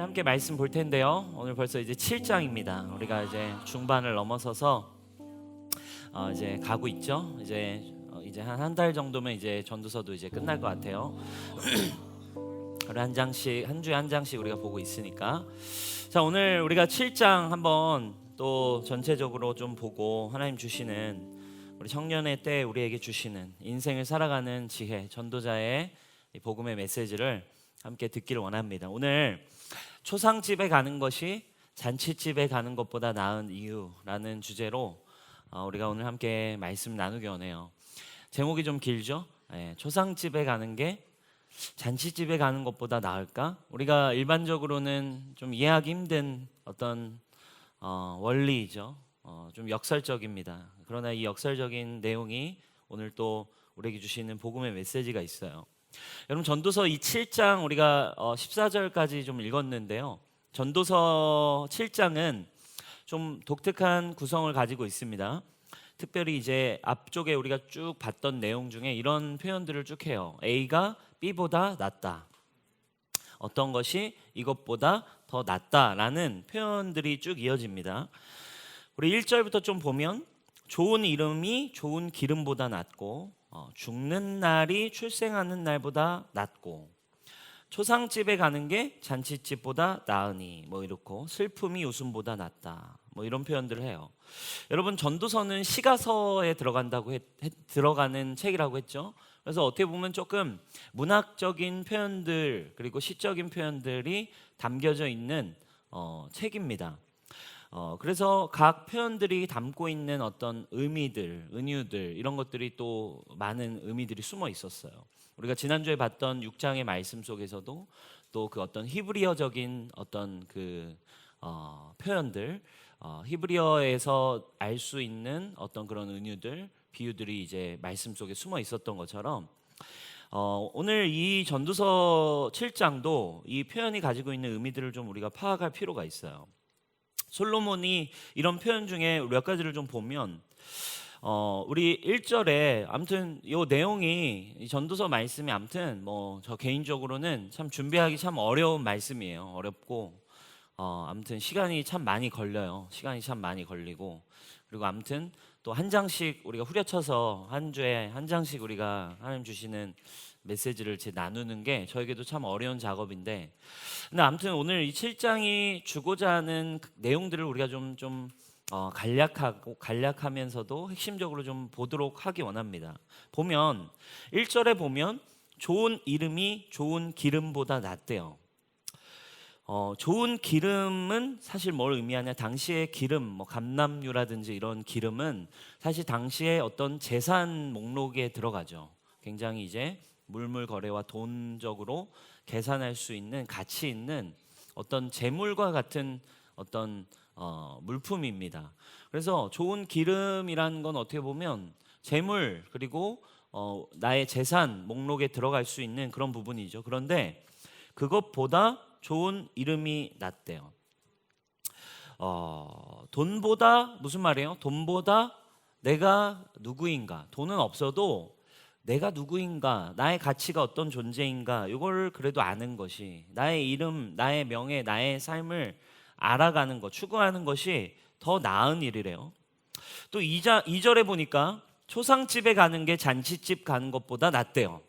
함께 말씀 볼 텐데요. 오늘 벌써 이제 7장입니다. 우리가 이제 중반을 넘어서서 이제 가고 있죠. 이제 한 달 정도면 이제 전도서도 이제 끝날 것 같아요. 하루 한 장씩, 한 주에 한 장씩 우리가 보고 있으니까. 자, 오늘 우리가 7장 한번 또 전체적으로 좀 보고 하나님 주시는 우리 청년의 때 우리에게 주시는 인생을 살아가는 지혜, 전도자의 이 복음의 메시지를 함께 듣기를 원합니다. 오늘 초상집에 가는 것이 잔치집에 가는 것보다 나은 이유라는 주제로 우리가 오늘 함께 말씀 나누기 원해요. 제목이 좀 길죠? 초상집에 가는 게 잔치집에 가는 것보다 나을까? 우리가 일반적으로는 좀 이해하기 힘든 어떤 원리이죠. 좀 역설적입니다. 그러나 이 역설적인 내용이 오늘 또 우리에게 주시는 복음의 메시지가 있어요. 여러분, 전도서 이 7장 우리가 14절까지 좀 읽었는데요. 전도서 7장은 좀 독특한 구성을 가지고 있습니다. 특별히 이제 앞쪽에 우리가 쭉 봤던 내용 중에 이런 표현들을 쭉 해요. A가 B보다 낫다. 어떤 것이 이것보다 더 낫다라는 표현들이 쭉 이어집니다. 우리 1절부터 좀 보면 좋은 이름이 좋은 기름보다 낫고 죽는 날이 출생하는 날보다 낫고 초상집에 가는 게 잔치집보다 나으니 뭐 이렇고 슬픔이 웃음보다 낫다 뭐 이런 표현들을 해요. 여러분, 전도서는 시가서에 들어가는 책이라고 했죠. 그래서 어떻게 보면 조금 문학적인 표현들 그리고 시적인 표현들이 담겨져 있는 책입니다. 그래서 각 표현들이 담고 있는 어떤 의미들, 은유들 이런 것들이 또 많은 의미들이 숨어 있었어요. 우리가 지난주에 봤던 6장의 말씀 속에서도 또 그 어떤 히브리어적인 어떤 그 표현들, 히브리어에서 알 수 있는 어떤 그런 은유들, 비유들이 이제 말씀 속에 숨어 있었던 것처럼 오늘 이 전도서 7장도 이 표현이 가지고 있는 의미들을 좀 우리가 파악할 필요가 있어요. 솔로몬이 이런 표현 중에 몇 가지를 좀 보면 우리 1절에 아무튼 이 내용이 이 전도서 말씀이 아무튼 뭐 저 개인적으로는 참 준비하기 참 어려운 말씀이에요. 어렵고 아무튼 시간이 참 많이 걸려요. 시간이 참 많이 걸리고 그리고 아무튼 또 한 장씩 우리가 후려쳐서 한 주에 한 장씩 우리가 하나님 주시는 메시지를 나누는 게 저에게도 참 어려운 작업인데, 근데 아무튼 오늘 이 7장이 주고자 하는 내용들을 우리가 좀 간략하면서도 핵심적으로 좀 보도록 하기 원합니다. 보면 1절에 보면 좋은 이름이 좋은 기름보다 낫대요. 좋은 기름은 사실 뭘 의미하냐? 당시의 기름, 뭐 감람유라든지 이런 기름은 사실 당시에 어떤 재산 목록에 들어가죠. 굉장히 이제 물물 거래와 돈적으로 계산할 수 있는 가치 있는 어떤 재물과 같은 어떤 물품입니다. 그래서 좋은 기름이라는 건 어떻게 보면 재물 그리고 나의 재산 목록에 들어갈 수 있는 그런 부분이죠. 그런데 그것보다 좋은 이름이 낫대요. 돈보다 무슨 말이에요? 돈보다 내가 누구인가? 돈은 없어도 내가 누구인가? 나의 가치가 어떤 존재인가? 이걸 그래도 아는 것이, 나의 이름, 나의 명예, 나의 삶을 알아가는 것, 추구하는 것이 더 나은 일이래요. 또 2절에 보니까 초상집에 가는 게 잔치집 가는 것보다 낫대요.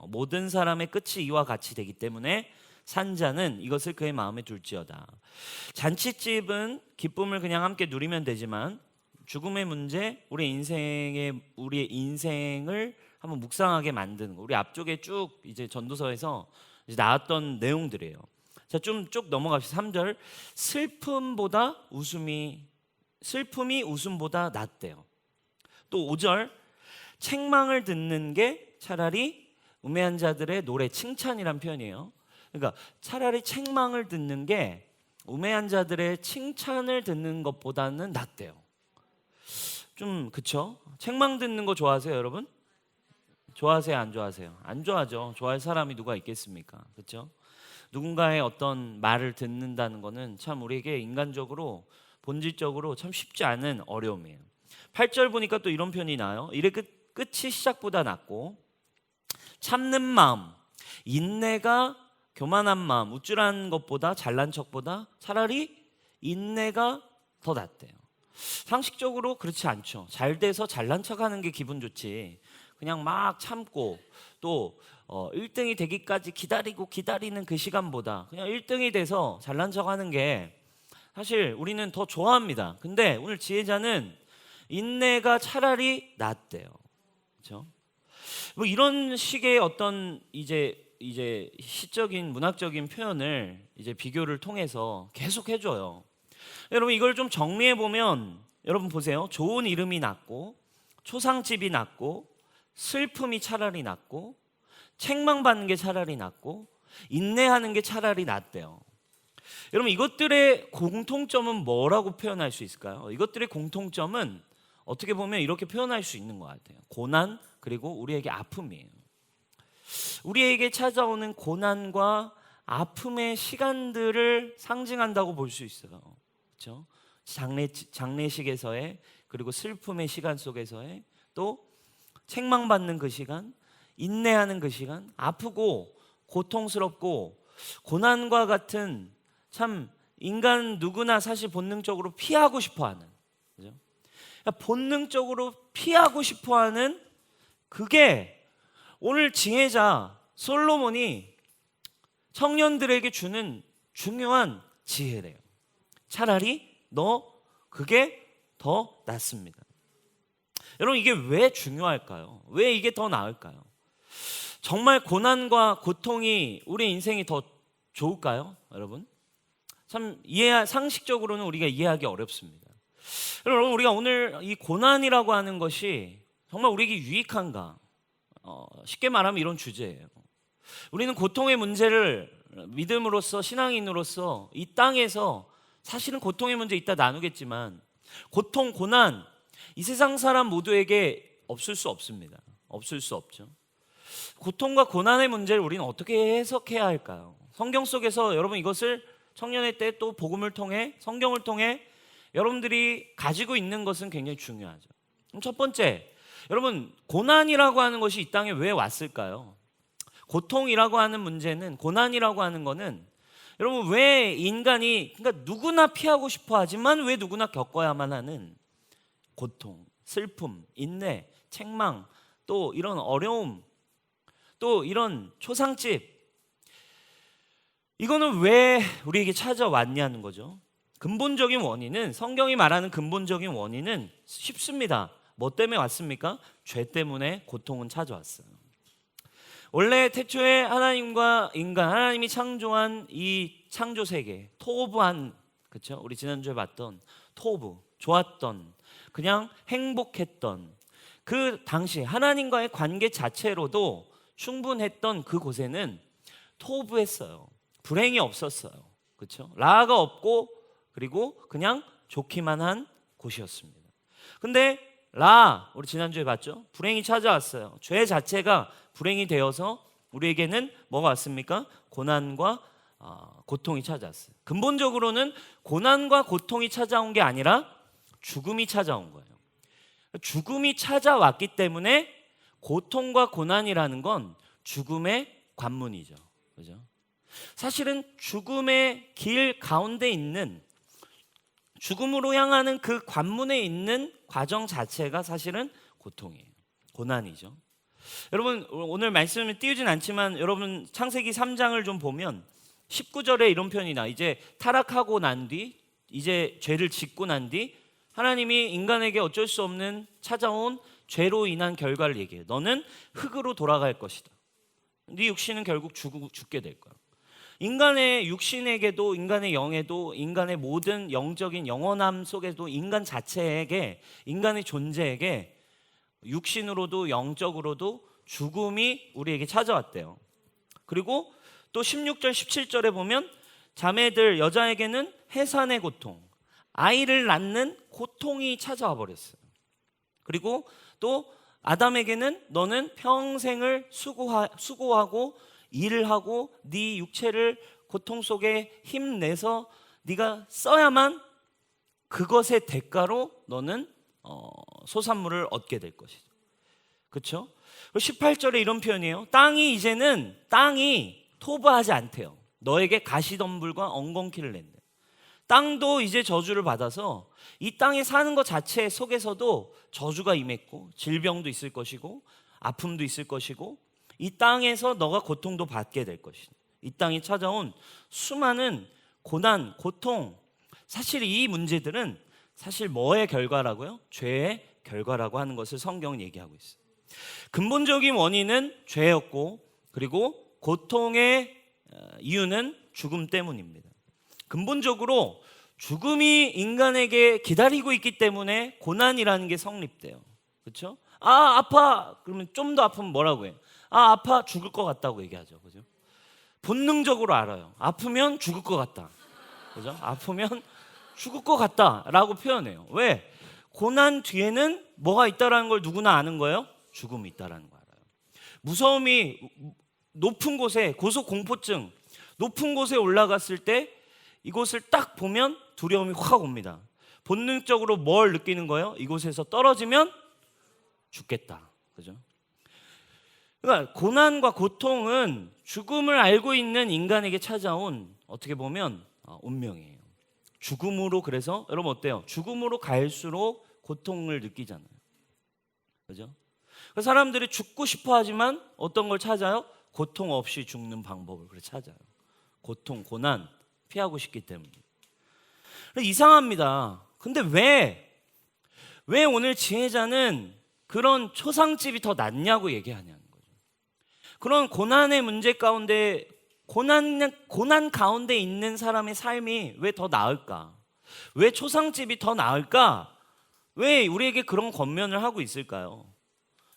모든 사람의 끝이 이와 같이 되기 때문에 산자는 이것을 그의 마음에 둘지어다. 잔치집은 기쁨을 그냥 함께 누리면 되지만 죽음의 문제, 우리의 인생을 한번 묵상하게 만드는 거. 우리 앞쪽에 쭉 이제 전도서에서 이제 나왔던 내용들이에요. 자, 좀 쭉 넘어갑시다. 3절. 슬픔이 웃음보다 낫대요. 또 5절. 책망을 듣는 게 차라리 우매한 자들의 노래, 칭찬이란 표현이에요. 그러니까 차라리 책망을 듣는 게 우매한 자들의 칭찬을 듣는 것보다는 낫대요. 좀 그쵸? 책망 듣는 거 좋아하세요, 여러분? 좋아하세요, 안 좋아하세요? 안 좋아하죠. 좋아할 사람이 누가 있겠습니까? 그렇죠? 누군가의 어떤 말을 듣는다는 거는 참 우리에게 인간적으로 본질적으로 참 쉽지 않은 어려움이에요. 8절 보니까 또 이런 표현이 나와요. 일의 끝이 시작보다 낫고 참는 마음, 인내가 교만한 마음, 우쭐한 것보다, 잘난 척보다 차라리 인내가 더 낫대요. 상식적으로 그렇지 않죠. 잘 돼서 잘난 척하는 게 기분 좋지, 그냥 막 참고 또 1등이 되기까지 기다리는 그 시간보다 그냥 1등이 돼서 잘난 척하는 게 사실 우리는 더 좋아합니다. 근데 오늘 지혜자는 인내가 차라리 낫대요. 그렇죠? 뭐 이런 식의 어떤 이제 시적인 문학적인 표현을 이제 비교를 통해서 계속 해줘요. 여러분 이걸 좀 정리해 보면, 여러분 보세요. 좋은 이름이 낫고, 초상집이 낫고, 슬픔이 차라리 낫고, 책망받는 게 차라리 낫고, 인내하는 게 차라리 낫대요. 여러분 이것들의 공통점은 뭐라고 표현할 수 있을까요? 이것들의 공통점은 어떻게 보면 이렇게 표현할 수 있는 것 같아요. 고난, 그리고 우리에게 아픔이에요. 우리에게 찾아오는 고난과 아픔의 시간들을 상징한다고 볼 수 있어요. 그렇죠? 장례식에서의, 그리고 슬픔의 시간 속에서의, 또 책망받는 그 시간, 인내하는 그 시간, 아프고 고통스럽고 고난과 같은, 참 인간 누구나 사실 본능적으로 피하고 싶어하는, 그죠? 그러니까 본능적으로 피하고 싶어하는 그게 오늘 지혜자 솔로몬이 청년들에게 주는 중요한 지혜래요. 차라리 너 그게 더 낫습니다. 여러분 이게 왜 중요할까요? 왜 이게 더 나을까요? 정말 고난과 고통이 우리 인생이 더 좋을까요? 여러분 참 상식적으로는 우리가 이해하기 어렵습니다. 여러분 우리가 오늘 이 고난이라고 하는 것이 정말 우리에게 유익한가? 쉽게 말하면 이런 주제예요. 우리는 고통의 문제를 믿음으로써, 신앙인으로서 이 땅에서 사실은 고통의 문제 이따 나누겠지만, 고통, 고난 이 세상 사람 모두에게 없을 수 없습니다. 없을 수 없죠. 고통과 고난의 문제를 우리는 어떻게 해석해야 할까요? 성경 속에서 여러분 이것을 청년의 때 또 복음을 통해, 성경을 통해 여러분들이 가지고 있는 것은 굉장히 중요하죠. 그럼 첫 번째, 여러분 고난이라고 하는 것이 이 땅에 왜 왔을까요? 고통이라고 하는 문제는, 고난이라고 하는 거는 여러분 왜 인간이, 그러니까 누구나 피하고 싶어 하지만 왜 누구나 겪어야만 하는 고통, 슬픔, 인내, 책망, 또 이런 어려움, 또 이런 초상집, 이거는 왜 우리에게 찾아왔냐는 거죠. 근본적인 원인은, 성경이 말하는 근본적인 원인은 쉽습니다. 뭐 때문에 왔습니까? 죄 때문에 고통은 찾아왔어요. 원래 태초에 하나님과 인간, 하나님이 창조한 이 창조 세계, 토부한, 그렇죠? 우리 지난주에 봤던 토부, 좋았던, 그냥 행복했던 그 당시 하나님과의 관계 자체로도 충분했던 그곳에는 토부했어요. 불행이 없었어요. 그렇죠? 라가 없고, 그리고 그냥 좋기만 한 곳이었습니다. 근데 우리 지난주에 봤죠? 불행이 찾아왔어요. 죄 자체가 불행이 되어서 우리에게는 뭐가 왔습니까? 고난과 고통이 찾아왔어요. 근본적으로는 고난과 고통이 찾아온 게 아니라 죽음이 찾아온 거예요. 죽음이 찾아왔기 때문에 고통과 고난이라는 건 죽음의 관문이죠. 그죠? 사실은 죽음의 길 가운데 있는, 죽음으로 향하는 그 관문에 있는 과정 자체가 사실은 고통이에요. 고난이죠. 여러분 오늘 말씀을 띄우진 않지만 여러분 창세기 3장을 좀 보면 19절에 이런 표현이 이제 타락하고 난 뒤, 이제 죄를 짓고 난 뒤 하나님이 인간에게 어쩔 수 없는 찾아온 죄로 인한 결과를 얘기해요. 너는 흙으로 돌아갈 것이다. 네 육신은 결국 죽게 될 거야. 인간의 육신에게도, 인간의 영에도, 인간의 모든 영적인 영원함 속에도 인간 자체에게, 인간의 존재에게 육신으로도 영적으로도 죽음이 우리에게 찾아왔대요. 그리고 또 16절 17절에 보면 자매들, 여자에게는 해산의 고통, 아이를 낳는 고통이 찾아와 버렸어요. 그리고 또 아담에게는 너는 평생을 수고하고 일을 하고 네 육체를 고통 속에 힘내서 네가 써야만 그것의 대가로 너는 소산물을 얻게 될 것이죠. 그렇죠? 18절에 이런 표현이에요. 땅이 토부하지 않대요. 너에게 가시덤불과 엉겅퀴를 낸대. 땅도 이제 저주를 받아서 이 땅에 사는 것 자체 속에서도 저주가 임했고 질병도 있을 것이고 아픔도 있을 것이고 이 땅에서 너가 고통도 받게 될 것이다. 이 땅에 찾아온 수많은 고난, 고통, 사실 이 문제들은 사실 뭐의 결과라고요? 죄의 결과라고 하는 것을 성경은 얘기하고 있어요. 근본적인 원인은 죄였고 그리고 고통의 이유는 죽음 때문입니다. 근본적으로 죽음이 인간에게 기다리고 있기 때문에 고난이라는 게 성립돼요. 그렇죠? 아, 아파. 그러면 좀 더 아프면 뭐라고 해요? 아, 아파. 죽을 것 같다고 얘기하죠. 그죠? 본능적으로 알아요. 아프면 죽을 것 같다. 그죠? 아프면 죽을 것 같다라고 표현해요. 왜? 고난 뒤에는 뭐가 있다라는 걸 누구나 아는 거예요? 죽음이 있다라는 거 알아요. 무서움이 높은 곳에, 고소공포증 높은 곳에 올라갔을 때 이곳을 딱 보면 두려움이 확 옵니다. 본능적으로 뭘 느끼는 거예요? 이곳에서 떨어지면 죽겠다. 그죠? 그러니까 고난과 고통은 죽음을 알고 있는 인간에게 찾아온 어떻게 보면 운명이에요. 죽음으로, 그래서 여러분 어때요? 죽음으로 갈수록 고통을 느끼잖아요. 그죠? 그래서 사람들이 죽고 싶어 하지만 어떤 걸 찾아요? 고통 없이 죽는 방법을 찾아요. 고통, 고난 피하고 싶기 때문에. 이상합니다. 근데 왜 오늘 지혜자는 그런 초상집이 더 낫냐고 얘기하냐는 거죠. 그런 고난의 문제 가운데, 고난 가운데 있는 사람의 삶이 왜 더 나을까? 왜 초상집이 더 나을까? 왜 우리에게 그런 권면을 하고 있을까요?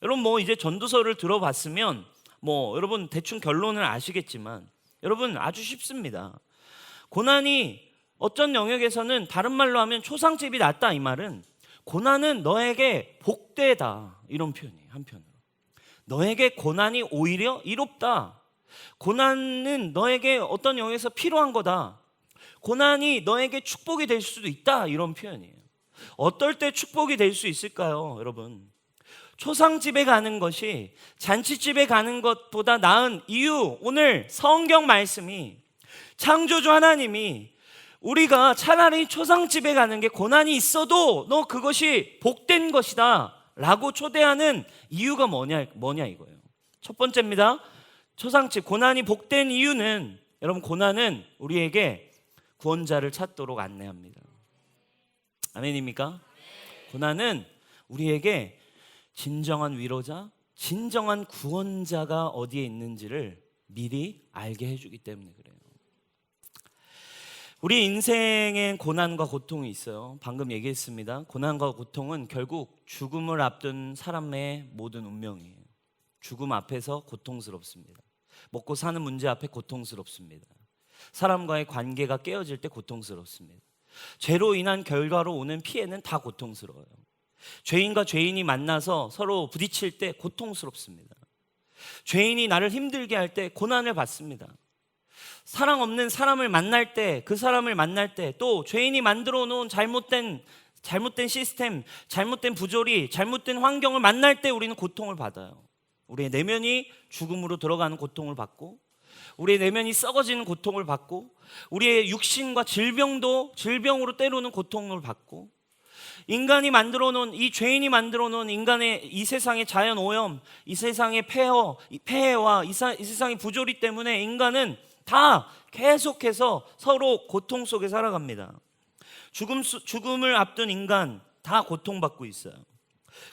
여러분 뭐 이제 전도서를 들어봤으면 뭐 여러분 대충 결론을 아시겠지만 여러분 아주 쉽습니다. 고난이 어떤 영역에서는 다른 말로 하면 초상집이 낫다 이 말은 고난은 너에게 복되다 이런 표현이에요. 한편으로 너에게 고난이 오히려 이롭다. 고난은 너에게 어떤 영역에서 필요한 거다. 고난이 너에게 축복이 될 수도 있다 이런 표현이에요. 어떨 때 축복이 될 수 있을까요? 여러분 초상집에 가는 것이 잔치집에 가는 것보다 나은 이유, 오늘 성경 말씀이 창조주 하나님이 우리가 차라리 초상집에 가는 게 고난이 있어도 너 그것이 복된 것이다 라고 초대하는 이유가 뭐냐 이거예요. 첫 번째입니다. 초상집, 고난이 복된 이유는 여러분 고난은 우리에게 구원자를 찾도록 안내합니다. 아멘입니까? 고난은 우리에게 진정한 위로자, 진정한 구원자가 어디에 있는지를 미리 알게 해주기 때문에 그래요. 우리 인생엔 고난과 고통이 있어요. 방금 얘기했습니다. 고난과 고통은 결국 죽음을 앞둔 사람의 모든 운명이에요. 죽음 앞에서 고통스럽습니다. 먹고 사는 문제 앞에 고통스럽습니다. 사람과의 관계가 깨어질 때 고통스럽습니다. 죄로 인한 결과로 오는 피해는 다 고통스러워요. 죄인과 죄인이 만나서 서로 부딪힐 때 고통스럽습니다. 죄인이 나를 힘들게 할 때 고난을 받습니다. 사랑 없는 사람을 만날 때, 그 사람을 만날 때, 또 죄인이 만들어 놓은 잘못된 시스템, 잘못된 부조리, 잘못된 환경을 만날 때 우리는 고통을 받아요. 우리의 내면이 죽음으로 들어가는 고통을 받고, 우리의 내면이 썩어지는 고통을 받고, 우리의 육신과 질병으로 때로는 고통을 받고, 인간이 만들어 놓은, 이 죄인이 만들어 놓은 인간의 이 세상의 자연 오염, 이 세상의 폐해와 이 세상의 부조리 때문에 인간은 다 계속해서 서로 고통 속에 살아갑니다. 죽음을 앞둔 인간 다 고통받고 있어요.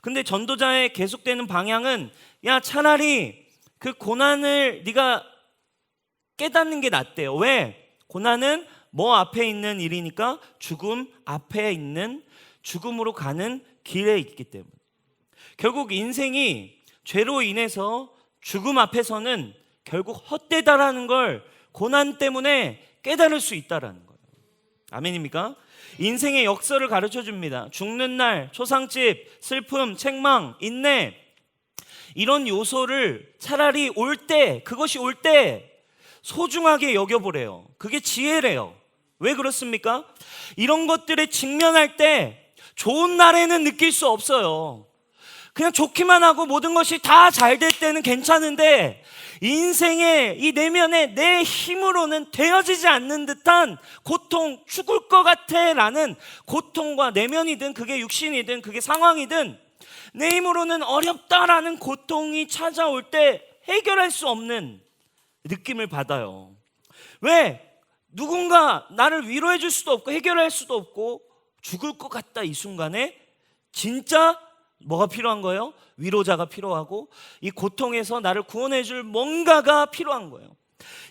근데 전도자의 계속되는 방향은 야 차라리 그 고난을 네가 깨닫는 게 낫대요. 왜? 고난은 뭐 앞에 있는 일이니까 죽음 앞에 있는 죽음으로 가는 길에 있기 때문에 결국 인생이 죄로 인해서 죽음 앞에서는 결국 헛되다라는 걸 고난 때문에 깨달을 수 있다라는 거예요. 아멘입니까? 인생의 역설을 가르쳐 줍니다. 죽는 날, 초상집, 슬픔, 책망, 인내 이런 요소를 차라리 그것이 올 때 소중하게 여겨보래요. 그게 지혜래요. 왜 그렇습니까? 이런 것들에 직면할 때 좋은 날에는 느낄 수 없어요. 그냥 좋기만 하고 모든 것이 다 잘 될 때는 괜찮은데 인생의 이 내면에 내 힘으로는 되어지지 않는 듯한 고통, 죽을 것 같아 라는 고통과, 내면이든 그게 육신이든 그게 상황이든 내 힘으로는 어렵다라는 고통이 찾아올 때 해결할 수 없는 느낌을 받아요. 왜? 누군가 나를 위로해 줄 수도 없고 해결할 수도 없고 죽을 것 같다. 이 순간에 진짜 뭐가 필요한 거예요? 위로자가 필요하고, 이 고통에서 나를 구원해 줄 뭔가가 필요한 거예요.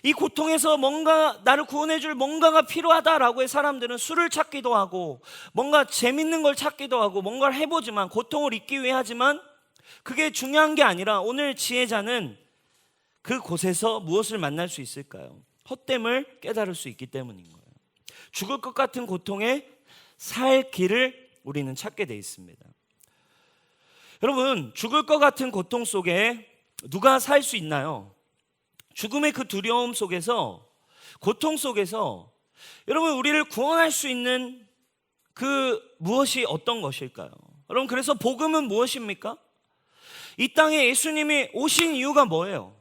이 고통에서 뭔가 나를 구원해 줄 뭔가가 필요하다라고 해 사람들은 술을 찾기도 하고 뭔가 재밌는 걸 찾기도 하고 뭔가를 해보지만, 고통을 잊기 위해 하지만 그게 중요한 게 아니라 오늘 지혜자는 그곳에서 무엇을 만날 수 있을까요? 헛됨을 깨달을 수 있기 때문인 거예요. 죽을 것 같은 고통에 살 길을 우리는 찾게 돼 있습니다. 여러분, 죽을 것 같은 고통 속에 누가 살 수 있나요? 죽음의 그 두려움 속에서, 고통 속에서 여러분, 우리를 구원할 수 있는 그 무엇이 어떤 것일까요? 여러분, 그래서 복음은 무엇입니까? 이 땅에 예수님이 오신 이유가 뭐예요?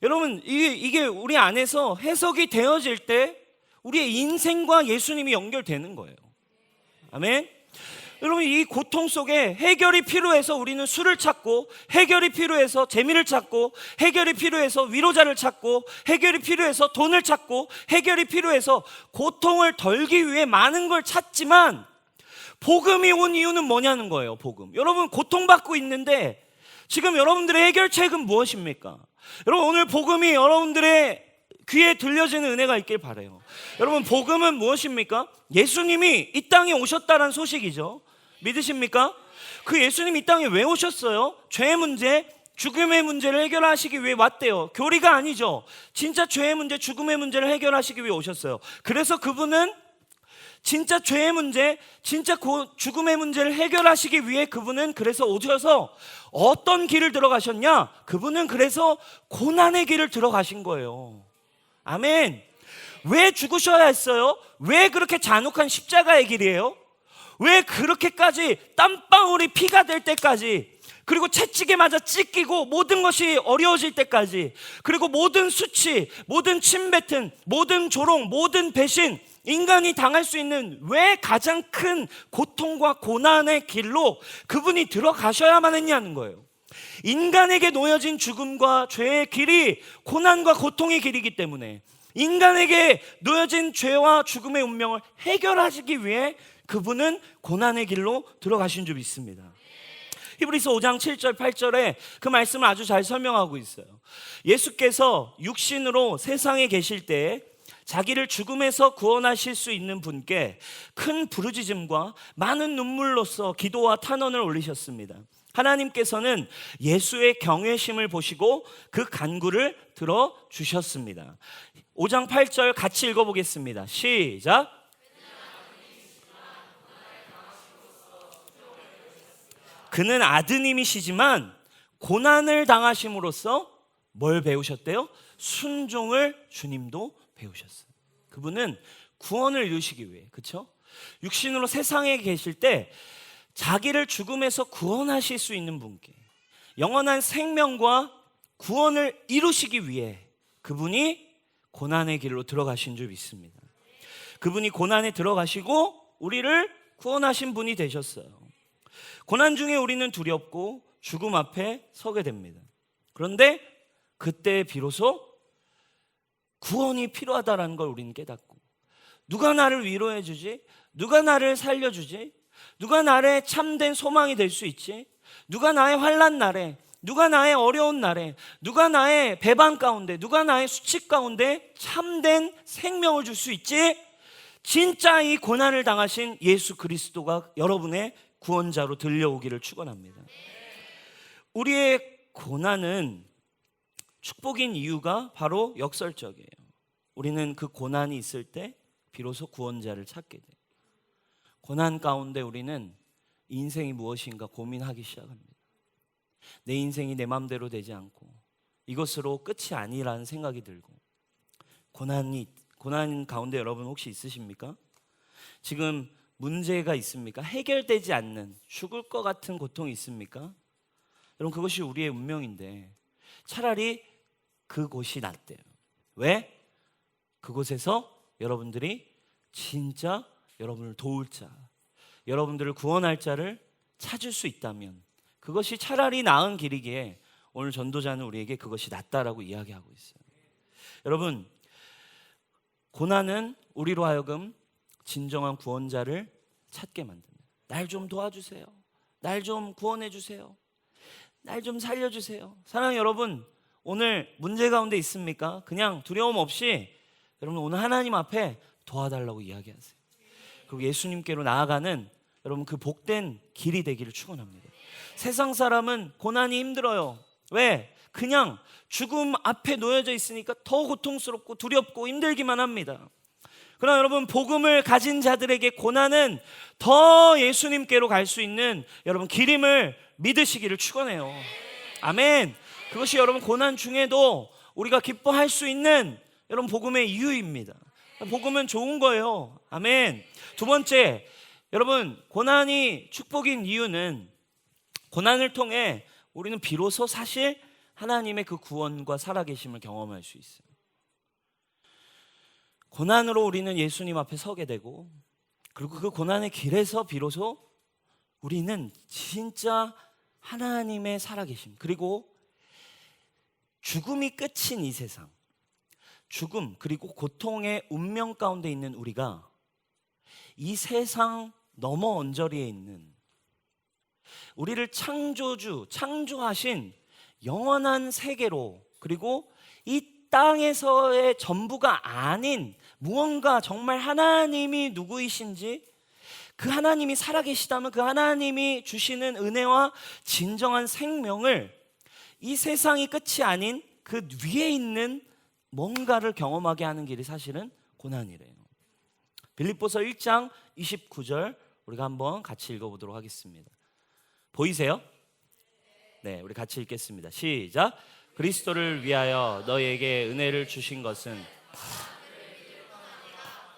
여러분, 이게 우리 안에서 해석이 되어질 때 우리의 인생과 예수님이 연결되는 거예요. 아멘. 여러분, 이 고통 속에 해결이 필요해서 우리는 술을 찾고, 해결이 필요해서 재미를 찾고, 해결이 필요해서 위로자를 찾고, 해결이 필요해서 돈을 찾고, 해결이 필요해서 고통을 덜기 위해 많은 걸 찾지만, 복음이 온 이유는 뭐냐는 거예요. 복음. 여러분, 고통받고 있는데 지금 여러분들의 해결책은 무엇입니까? 여러분, 오늘 복음이 여러분들의 귀에 들려지는 은혜가 있길 바라요. 여러분, 복음은 무엇입니까? 예수님이 이 땅에 오셨다는 소식이죠. 믿으십니까? 그 예수님이 이 땅에 왜 오셨어요? 죄의 문제, 죽음의 문제를 해결하시기 위해 왔대요. 교리가 아니죠. 진짜 죄의 문제, 죽음의 문제를 해결하시기 위해 오셨어요. 그래서 그분은 진짜 죄의 문제, 진짜 죽음의 문제를 해결하시기 위해 그분은 그래서 오셔서 어떤 길을 들어가셨냐? 그분은 그래서 고난의 길을 들어가신 거예요. 아멘. 왜 죽으셔야 했어요? 왜 그렇게 잔혹한 십자가의 길이에요? 왜 그렇게까지 땀방울이 피가 될 때까지, 그리고 채찍에 맞아 찢기고 모든 것이 어려워질 때까지, 그리고 모든 수치, 모든 침뱉음, 모든 조롱, 모든 배신, 인간이 당할 수 있는 왜 가장 큰 고통과 고난의 길로 그분이 들어가셔야만 했냐는 거예요. 인간에게 놓여진 죽음과 죄의 길이 고난과 고통의 길이기 때문에 인간에게 놓여진 죄와 죽음의 운명을 해결하시기 위해 그분은 고난의 길로 들어가신 줄 믿습니다. 히브리서 5장 7절 8절에 그 말씀을 아주 잘 설명하고 있어요. 예수께서 육신으로 세상에 계실 때 자기를 죽음에서 구원하실 수 있는 분께 큰 부르짖음과 많은 눈물로써 기도와 탄원을 올리셨습니다. 하나님께서는 예수의 경외심을 보시고 그 간구를 들어주셨습니다. 5장 8절 같이 읽어보겠습니다. 시작. 그는 아드님이시지만 고난을 당하심으로써 뭘 배우셨대요? 순종을 주님도 배우셨어요. 그분은 구원을 이루시기 위해, 그렇죠? 육신으로 세상에 계실 때 자기를 죽음에서 구원하실 수 있는 분께 영원한 생명과 구원을 이루시기 위해 그분이 고난의 길로 들어가신 줄 믿습니다. 그분이 고난에 들어가시고 우리를 구원하신 분이 되셨어요. 고난 중에 우리는 두렵고 죽음 앞에 서게 됩니다. 그런데 그때 비로소 구원이 필요하다는 걸 우리는 깨닫고, 누가 나를 위로해 주지? 누가 나를 살려주지? 누가 나의 참된 소망이 될 수 있지? 누가 나의 환난 날에, 누가 나의 어려운 날에, 누가 나의 배반 가운데, 누가 나의 수치 가운데 참된 생명을 줄 수 있지? 진짜 이 고난을 당하신 예수 그리스도가 여러분의 구원자로 들려오기를 축원합니다. 우리의 고난은 축복인 이유가 바로 역설적이에요. 우리는 그 고난이 있을 때 비로소 구원자를 찾게 돼요. 고난 가운데 우리는 인생이 무엇인가 고민하기 시작합니다. 내 인생이 내 마음대로 되지 않고 이것으로 끝이 아니라는 생각이 들고, 고난 가운데 여러분 혹시 있으십니까? 지금 문제가 있습니까? 해결되지 않는 죽을 것 같은 고통이 있습니까? 여러분, 그것이 우리의 운명인데 차라리 그곳이 낫대요. 왜? 그곳에서 여러분들이 진짜 여러분을 도울 자, 여러분들을 구원할 자를 찾을 수 있다면 그것이 차라리 나은 길이기에 오늘 전도자는 우리에게 그것이 낫다라고 이야기하고 있어요. 여러분, 고난은 우리로 하여금 진정한 구원자를 찾게 만듭니다. 날 좀 도와주세요. 날 좀 구원해 주세요. 날 좀 살려주세요. 사랑하는 여러분, 오늘 문제 가운데 있습니까? 그냥 두려움 없이 여러분 오늘 하나님 앞에 도와달라고 이야기하세요. 그리고 예수님께로 나아가는 여러분 그 복된 길이 되기를 축원합니다. 세상 사람은 고난이 힘들어요. 왜? 그냥 죽음 앞에 놓여져 있으니까 더 고통스럽고 두렵고 힘들기만 합니다. 그러나 여러분, 복음을 가진 자들에게 고난은 더 예수님께로 갈 수 있는 여러분 길임을 믿으시기를 축원해요. 아멘. 그것이 여러분 고난 중에도 우리가 기뻐할 수 있는 여러분 복음의 이유입니다. 복음은 좋은 거예요. 아멘. 두 번째, 여러분 고난이 축복인 이유는 고난을 통해 우리는 비로소 사실 하나님의 그 구원과 살아계심을 경험할 수 있어요. 고난으로 우리는 예수님 앞에 서게 되고, 그리고 그 고난의 길에서 비로소 우리는 진짜 하나님의 살아계심, 그리고 죽음이 끝인 이 세상, 죽음 그리고 고통의 운명 가운데 있는 우리가 이 세상 너머 언저리에 있는 우리를 창조하신 영원한 세계로, 그리고 이 땅에서의 전부가 아닌 무언가 정말 하나님이 누구이신지, 그 하나님이 살아계시다면 그 하나님이 주시는 은혜와 진정한 생명을 이 세상이 끝이 아닌 그 위에 있는 뭔가를 경험하게 하는 길이 사실은 고난이래요. 빌립보서 1장 29절 우리가 한번 같이 읽어보도록 하겠습니다. 보이세요? 네, 우리 같이 읽겠습니다. 시작. 그리스도를 위하여 너희에게 은혜를 주신 것은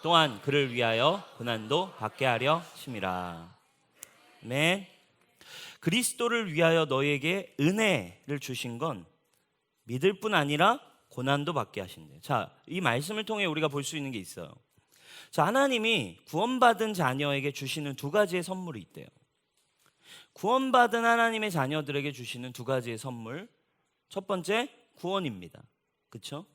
또한 그를 위하여 고난도 받게 하려 심이라. 아멘. 그리스도를 위하여 너희에게 은혜를 주신 건 믿을 뿐 아니라 고난도 받게 하신대요. 자, 이 말씀을 통해 우리가 볼 수 있는 게 있어요. 자, 하나님이 구원받은 자녀에게 주시는 두 가지의 선물이 있대요. 구원받은 하나님의 자녀들에게 주시는 두 가지의 선물, 첫 번째 구원입니다. 그렇죠?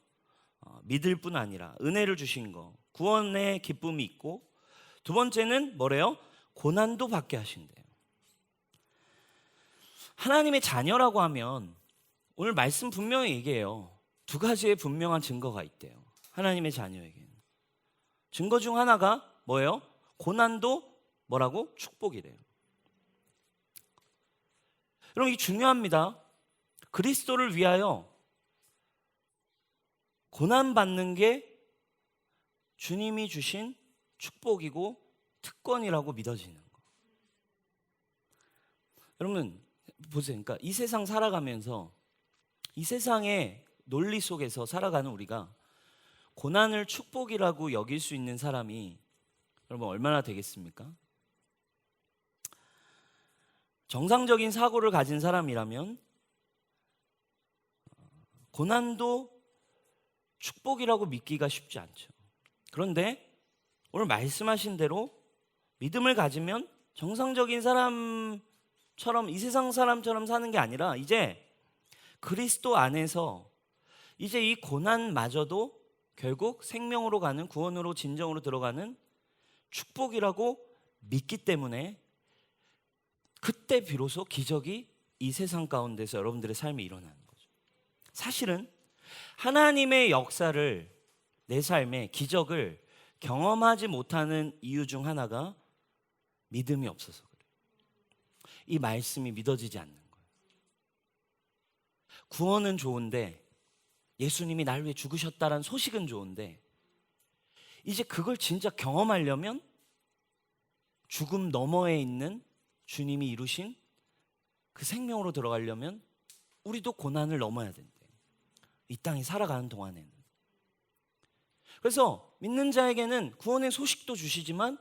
믿을 뿐 아니라 은혜를 주신 거, 구원의 기쁨이 있고, 두 번째는 뭐래요? 고난도 받게 하신대요. 하나님의 자녀라고 하면 오늘 말씀 분명히 얘기해요. 두 가지의 분명한 증거가 있대요. 하나님의 자녀에게는. 증거 중 하나가 뭐예요? 고난도 뭐라고? 축복이래요. 여러분, 이 중요합니다. 그리스도를 위하여 고난받는 게 주님이 주신 축복이고 특권이라고 믿어지는 거. 여러분 보세요. 그러니까 이 세상 살아가면서 이 세상의 논리 속에서 살아가는 우리가 고난을 축복이라고 여길 수 있는 사람이 여러분 얼마나 되겠습니까? 정상적인 사고를 가진 사람이라면 고난도 축복이라고 믿기가 쉽지 않죠. 그런데 오늘 말씀하신 대로 믿음을 가지면 정상적인 사람처럼, 이 세상 사람처럼 사는 게 아니라 이제 그리스도 안에서 이제 이 고난마저도 결국 생명으로 가는, 구원으로 진정으로 들어가는 축복이라고 믿기 때문에 그때 비로소 기적이 이 세상 가운데서 여러분들의 삶에 일어나는 거죠. 사실은 하나님의 역사를, 내 삶의 기적을 경험하지 못하는 이유 중 하나가 믿음이 없어서 그래요. 이 말씀이 믿어지지 않는 거예요. 구원은 좋은데, 예수님이 날 위해 죽으셨다는 소식은 좋은데, 이제 그걸 진짜 경험하려면 죽음 너머에 있는 주님이 이루신 그 생명으로 들어가려면 우리도 고난을 넘어야 된대요. 이 땅에 살아가는 동안에는. 그래서 믿는 자에게는 구원의 소식도 주시지만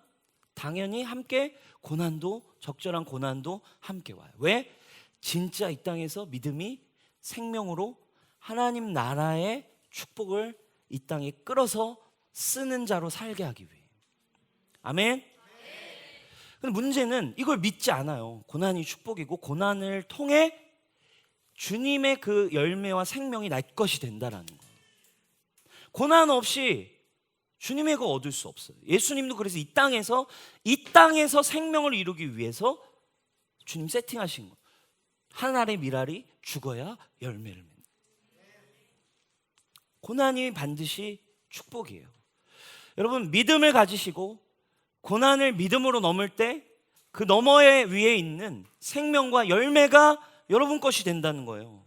당연히 함께 고난도, 적절한 고난도 함께 와요. 왜? 진짜 이 땅에서 믿음이 생명으로 하나님 나라의 축복을 이 땅에 끌어서 쓰는 자로 살게 하기 위해. 아멘. 근데 문제는 이걸 믿지 않아요. 고난이 축복이고 고난을 통해 주님의 그 열매와 생명이 날 것이 된다라는 거예요. 고난 없이 주님의 거 얻을 수 없어요. 예수님도 그래서 이 땅에서 생명을 이루기 위해서 주님 세팅하신 거예요. 한 알의 밀알이 죽어야 열매를 맺는. 고난이 반드시 축복이에요. 여러분, 믿음을 가지시고 고난을 믿음으로 넘을 때 그 너머에 위에 있는 생명과 열매가 여러분 것이 된다는 거예요.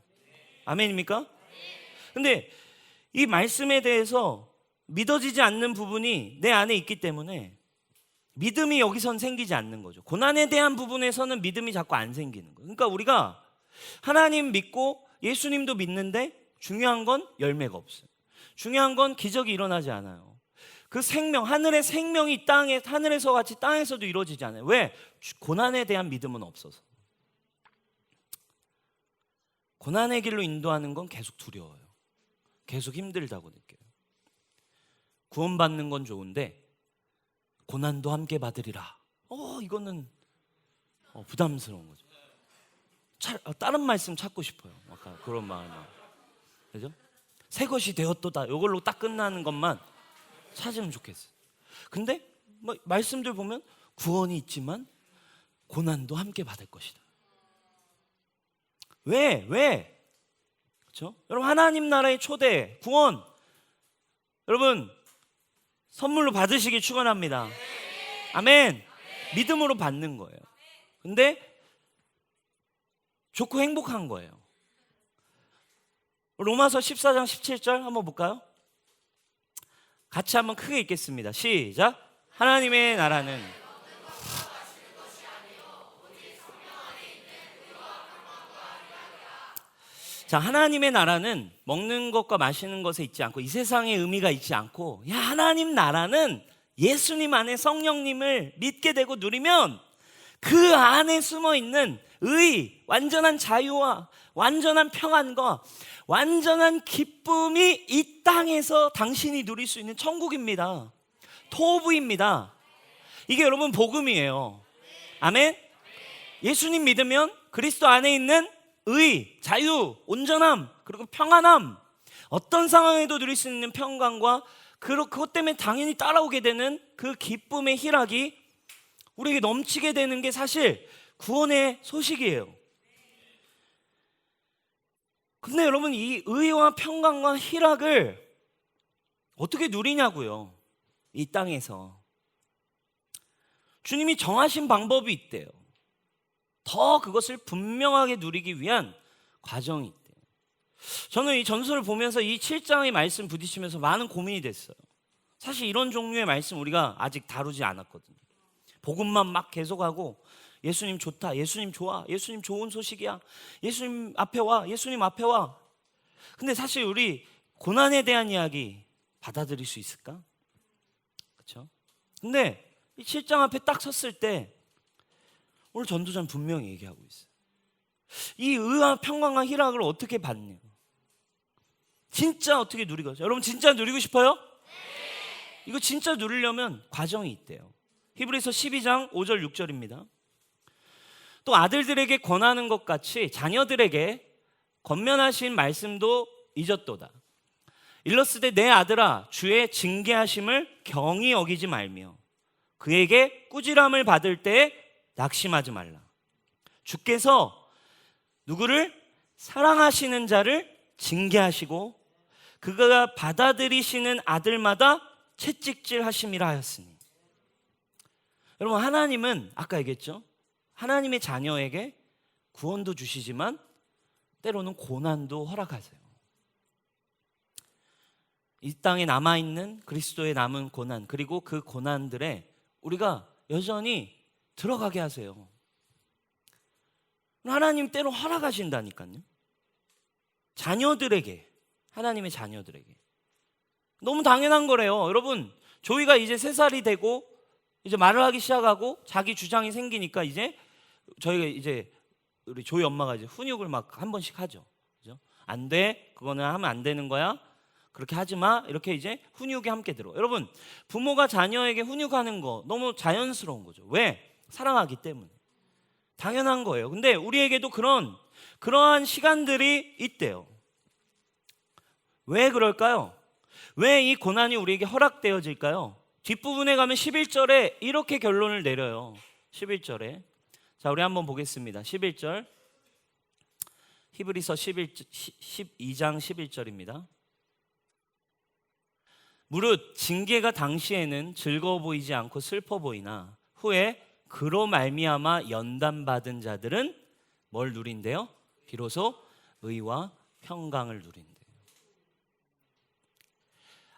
아멘입니까? 근데 이 말씀에 대해서 믿어지지 않는 부분이 내 안에 있기 때문에 믿음이 여기선 생기지 않는 거죠. 고난에 대한 부분에서는 믿음이 자꾸 안 생기는 거예요. 그러니까 우리가 하나님 믿고 예수님도 믿는데 중요한 건 열매가 없어요. 중요한 건 기적이 일어나지 않아요. 그 생명, 하늘의 생명이 하늘에서 같이 땅에서도 이루어지지 않아요. 왜? 고난에 대한 믿음은 없어서. 고난의 길로 인도하는 건 계속 두려워요. 계속 힘들다고 느껴요. 구원받는 건 좋은데 고난도 함께 받으리라. 이거는 부담스러운 거죠. 다른 말씀 찾고 싶어요. 아까 그런 마음이. 그죠? 새 것이 되었도다. 이걸로 딱 끝나는 것만 찾으면 좋겠어요. 근데 말씀들 보면 구원이 있지만 고난도 함께 받을 것이다. 왜? 그렇죠? 여러분, 하나님 나라의 초대 구원 여러분 선물로 받으시길 축원합니다. 아멘. 믿음으로 받는 거예요. 근데 좋고 행복한 거예요. 로마서 14장 17절 한번 볼까요? 같이 한번 크게 읽겠습니다. 시작. 하나님의 나라는 자, 하나님의 나라는 먹는 것과 마시는 것에 있지 않고 이 세상의 의미가 있지 않고 하나님 나라는 예수님 안에 성령님을 믿게 되고 누리면 그 안에 숨어있는 완전한 자유와 완전한 평안과 완전한 기쁨이 이 땅에서 당신이 누릴 수 있는 천국입니다. 토부입니다. 이게 여러분 복음이에요. 아멘. 예수님 믿으면 그리스도 안에 있는 자유, 온전함, 그리고 평안함, 어떤 상황에도 누릴 수 있는 평강과 그것 때문에 당연히 따라오게 되는 그 기쁨의 희락이 우리에게 넘치게 되는 게 사실 구원의 소식이에요. 근데 여러분, 이 의와 평강과 희락을 어떻게 누리냐고요. 이 땅에서 주님이 정하신 방법이 있대요. 더 그것을 분명하게 누리기 위한 과정이 있대요. 저는 이 전서를 보면서 이 7장의 말씀 부딪히면서 많은 고민이 됐어요. 사실 이런 종류의 말씀 우리가 아직 다루지 않았거든요. 복음만 막 계속하고 예수님 좋다, 예수님 좋아, 예수님 좋은 소식이야, 예수님 앞에 와, 예수님 앞에 와. 근데 사실 우리 고난에 대한 이야기 받아들일 수 있을까? 그렇죠? 근데 이 7장 앞에 딱 섰을 때 오늘 전도자는 분명히 얘기하고 있어요. 이 의와 평강과 희락을 어떻게 받냐? 진짜 어떻게 누리고? 여러분 진짜 누리고 싶어요? 이거 진짜 누리려면 과정이 있대요. 히브리서 12장 5절 6절입니다. 또 아들들에게 권하는 것 같이 자녀들에게 권면하신 말씀도 잊었도다. 일렀으되 내 아들아 주의 징계하심을 경히 여기지 말며 그에게 꾸지람을 받을 때에 낙심하지 말라. 주께서 누구를 사랑하시는 자를 징계하시고 그가 받아들이시는 아들마다 채찍질 하심이라 하였으니. 여러분, 하나님은 아까 얘기했죠. 하나님의 자녀에게 구원도 주시지만 때로는 고난도 허락하세요. 이 땅에 남아있는 그리스도의 남은 고난, 그리고 그 고난들에 우리가 여전히 들어가게 하세요. 하나님 때로 허락하신다니까요. 자녀들에게, 하나님의 자녀들에게. 너무 당연한 거래요. 여러분, 조이가 이제 3살이 되고 이제 말을 하기 시작하고 자기 주장이 생기니까 이제 저희가 이제 우리 조이 엄마가 이제 훈육을 막 한 번씩 하죠. 그죠? 안 돼, 그거는 하면 안 되는 거야, 그렇게 하지 마, 이렇게 이제 훈육이 함께 들어. 여러분, 부모가 자녀에게 훈육하는 거 너무 자연스러운 거죠. 왜? 사랑하기 때문에. 당연한 거예요. 근데 우리에게도 그러한 시간들이 있대요. 왜 그럴까요? 왜 이 고난이 우리에게 허락되어질까요? 뒷부분에 가면 11절에 이렇게 결론을 내려요. 11절에. 자, 우리 한번 보겠습니다. 11절. 히브리서 12장 11절입니다. 무릇 징계가 당시에는 즐거워 보이지 않고 슬퍼 보이나 후에 그로 말미암아 연단받은 자들은 뭘 누린대요? 비로소 의와 평강을 누린대요.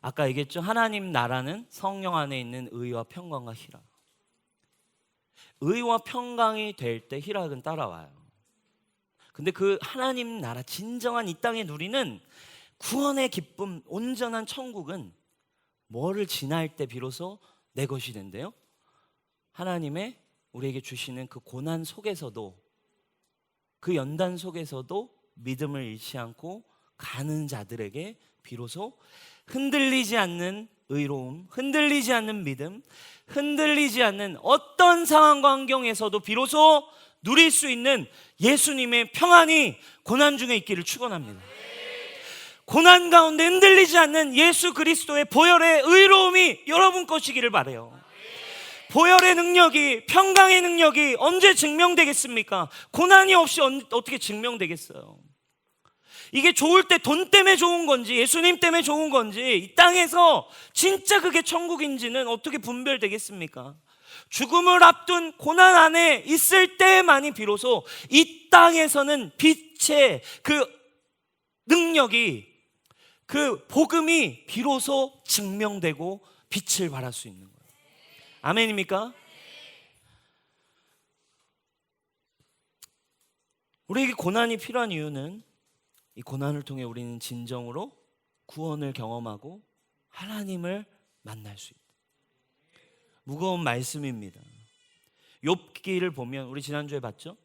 아까 얘기했죠? 하나님 나라는 성령 안에 있는 의와 평강과 희락. 의와 평강이 될 때 희락은 따라와요. 근데 그 하나님 나라, 진정한 이 땅에 누리는 구원의 기쁨, 온전한 천국은 뭐를 지날 때 비로소 내 것이 된대요? 하나님의 우리에게 주시는 그 고난 속에서도, 그 연단 속에서도 믿음을 잃지 않고 가는 자들에게 비로소 흔들리지 않는 의로움, 흔들리지 않는 믿음, 흔들리지 않는 어떤 상황과 환경에서도 비로소 누릴 수 있는 예수님의 평안이 고난 중에 있기를 축원합니다. 고난 가운데 흔들리지 않는 예수 그리스도의 보혈의 의로움이 여러분 것이기를 바라요. 보혈의 능력이, 평강의 능력이 언제 증명되겠습니까? 고난이 없이 어떻게 증명되겠어요? 이게 좋을 때 돈 때문에 좋은 건지 예수님 때문에 좋은 건지 이 땅에서 진짜 그게 천국인지는 어떻게 분별되겠습니까? 죽음을 앞둔 고난 안에 있을 때만이 비로소 이 땅에서는 빛의 그 능력이, 그 복음이 비로소 증명되고 빛을 발할 수 있는 거예요. 아멘입니까? 우리에게 고난이 필요한 이유는 이 고난을 통해 우리는 진정으로 구원을 경험하고 하나님을 만날 수 있다. 무거운 말씀입니다. 욥기를 보면 우리 지난주에 봤죠?